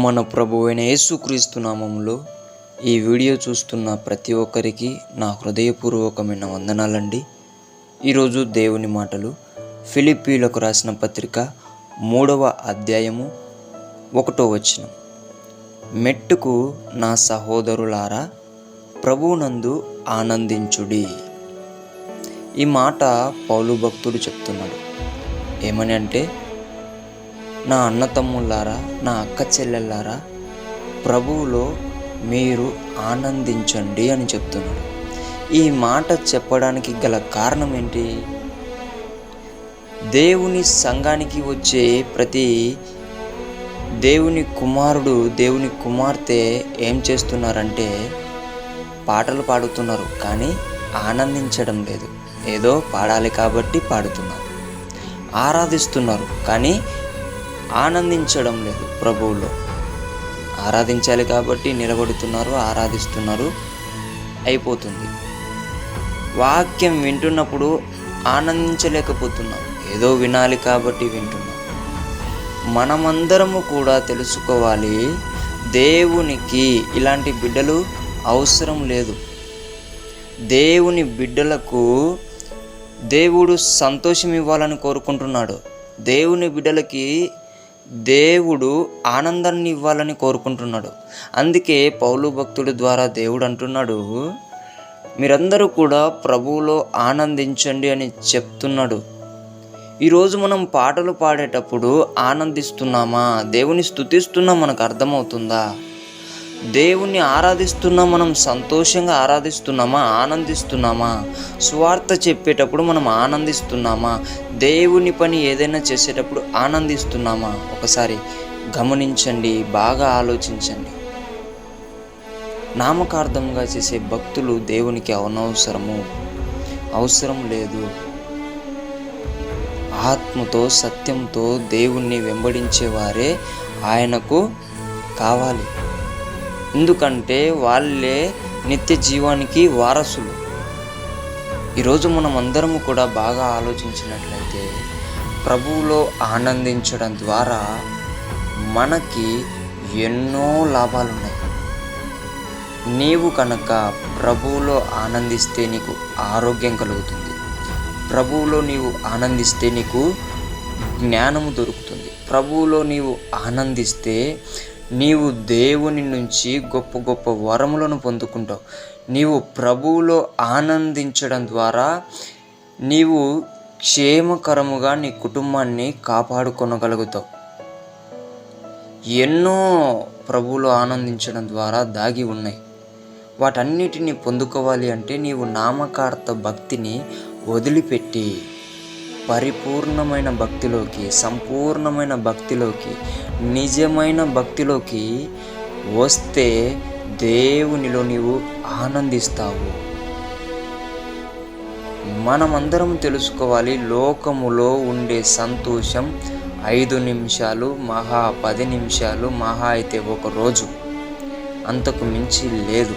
మన ప్రభువైన యేసుక్రీస్తు నామములో ఈ వీడియో చూస్తున్న ప్రతి ఒక్కరికి నా హృదయపూర్వకమైన వందనాలండి. ఈరోజు దేవుని మాటలు ఫిలిప్పీలకు రాసిన పత్రిక 3వ అధ్యాయము 1వ వచనం. మెట్టుకు నా సహోదరులారా, ప్రభువునందు ఆనందించుడి. ఈ మాట పౌలు భక్తుడు చెప్తున్నాడు. ఏమని అంటే, నా అన్నతమ్ములారా, నా అక్క చెల్లెల్లారా, ప్రభువులో మీరు ఆనందించండి అని చెప్తున్నాడు. ఈ మాట చెప్పడానికి గల కారణం ఏంటి? దేవుని సంఘానికి వచ్చే ప్రతి దేవుని కుమారుడు, దేవుని కుమార్తె ఏం చేస్తున్నారంటే పాటలు పాడుతున్నారు, కానీ ఆనందించడం లేదు. ఏదో పాడాలి కాబట్టి పాడుతున్నారు. ఆరాధిస్తున్నారు, కానీ ఆనందించడం లేదు. ప్రభువులో ఆరాధించాలి కాబట్టి నిలబడుతున్నారు, ఆరాధిస్తున్నారు, అయిపోతుంది. వాక్యం వింటున్నప్పుడు ఆనందించలేకపోతున్నాం. ఏదో వినాలి కాబట్టి వింటున్నాం. మనమందరము కూడా తెలుసుకోవాలి, దేవునికి ఇలాంటి బిడ్డలు అవసరం లేదు. దేవుని బిడ్డలకు దేవుడు సంతోషం ఇవ్వాలని కోరుకుంటున్నాడు. దేవుని బిడ్డలకి దేవుడు ఆనందాన్ని ఇవ్వాలని కోరుకుంటున్నాడు. అందుకే పౌలు భక్తుడి ద్వారా దేవుడు అంటున్నాడు, మీరందరూ కూడా ప్రభువులో ఆనందించండి అని చెప్తున్నాడు. ఈరోజు మనం పాటలు పాడేటప్పుడు ఆనందిస్తున్నామా? దేవుని స్తుతిస్తున్నా మనకు అర్థమవుతుందా? దేవుణ్ణి ఆరాధిస్తున్నా మనం సంతోషంగా ఆరాధిస్తున్నామా? ఆనందిస్తున్నామా? సువార్త చెప్పేటప్పుడు మనం ఆనందిస్తున్నామా? దేవుని పని ఏదైనా చేసేటప్పుడు ఆనందిస్తున్నామా? ఒకసారి గమనించండి, బాగా ఆలోచించండి. నామకార్థంగా చేసే భక్తులు దేవునికి అవసరం లేదు. ఆత్మతో సత్యంతో దేవుణ్ణి వెంబడించేవారే ఆయనకు కావాలి. ఎందుకంటే వాళ్ళే నిత్య జీవానికి వారసులు. ఈరోజు మనం అందరము కూడా బాగా ఆలోచించినట్లయితే ప్రభువులో ఆనందించడం ద్వారా మనకి ఎన్నో లాభాలున్నాయి. నీవు కనుక ప్రభువులో ఆనందిస్తే నీకు ఆరోగ్యం కలుగుతుంది. ప్రభువులో నీవు ఆనందిస్తే నీకు జ్ఞానము దొరుకుతుంది. ప్రభువులో నీవు ఆనందిస్తే నీవు దేవుని నుంచి గొప్ప గొప్ప వరములను పొందుకుంటావు. నీవు ప్రభువులో ఆనందించడం ద్వారా నీవు క్షేమకరముగా నీ కుటుంబాన్ని కాపాడుకొనగలుగుతావు. ఎన్నో ప్రభువులో ఆనందించడం ద్వారా దాగి ఉన్నాయి. వాటన్నిటిని పొందుకోవాలి అంటే నీవు నామకార్థ భక్తిని వదిలిపెట్టి పరిపూర్ణమైన భక్తిలోకి, సంపూర్ణమైన భక్తిలోకి, నిజమైన భక్తిలోకి వస్తే దేవునిలో నీవు ఆనందిస్తావు. మనమందరం తెలుసుకోవాలి, లోకములో ఉండే సంతోషం 5 నిమిషాలు, మహా 10 నిమిషాలు, మహా అయితే ఒక రోజు, అంతకు మించి లేదు.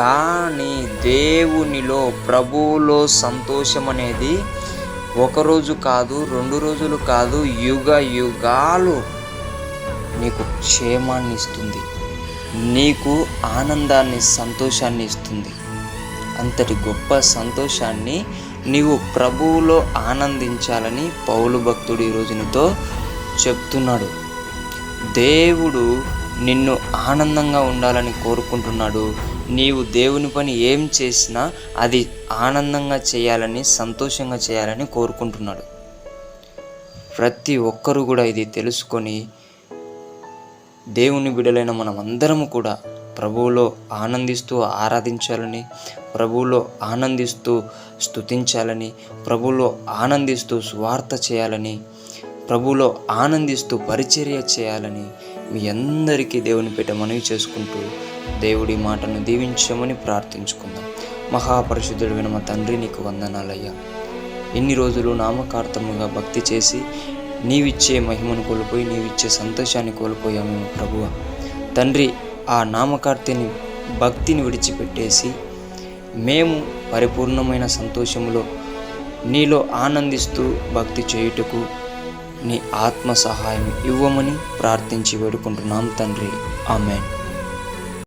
కానీ దేవునిలో, ప్రభువులో సంతోషం అనేది ఒకరోజు కాదు, 2 రోజులు కాదు, యుగ యుగాలు నీకు క్షేమాన్ని ఇస్తుంది, నీకు ఆనందాన్ని, సంతోషాన్ని ఇస్తుంది. అంతటి గొప్ప సంతోషాన్ని నీవు ప్రభువులో ఆనందించాలని పౌలు భక్తుడు ఈరోజు నీతో చెప్తున్నాడు. దేవుడు నిన్ను ఆనందంగా ఉండాలని కోరుకుంటున్నాడు. నీవు దేవుని పని ఏం చేసినా అది ఆనందంగా చేయాలని, సంతోషంగా చేయాలని కోరుకుంటున్నాడు. ప్రతి ఒక్కరూ కూడా ఇది తెలుసుకొని దేవుని బిడ్డలైన మనం అందరము కూడా ప్రభువులో ఆనందిస్తూ ఆరాధించాలని, ప్రభువులో ఆనందిస్తూ స్తుతించాలని, ప్రభువులో ఆనందిస్తూ సువార్త చేయాలని, ప్రభువులో ఆనందిస్తూ పరిచర్య చేయాలని మీ అందరికీ దేవుని పేట మనవి చేసుకుంటూ దేవుడి మాటను దీవించమని ప్రార్థించుకుందాం. మహాపరిశుద్ధుడైన మా తండ్రి, నీకు వందనాలయ్యా. ఎన్ని రోజులు నామకార్థముగా భక్తి చేసి నీవిచ్చే మహిమను కోల్పోయి, నీవిచ్చే సంతోషాన్ని కోల్పోయాము ప్రభువా. తండ్రి, ఆ నామకార్థిని భక్తిని విడిచిపెట్టేసి మేము పరిపూర్ణమైన సంతోషములో నీలో ఆనందిస్తూ భక్తి చేయుటకు నీ ఆత్మ సహాయం ఇవ్వమని ప్రార్థించి వేడుకుంటున్నాం తండ్రి. ఆమేన్.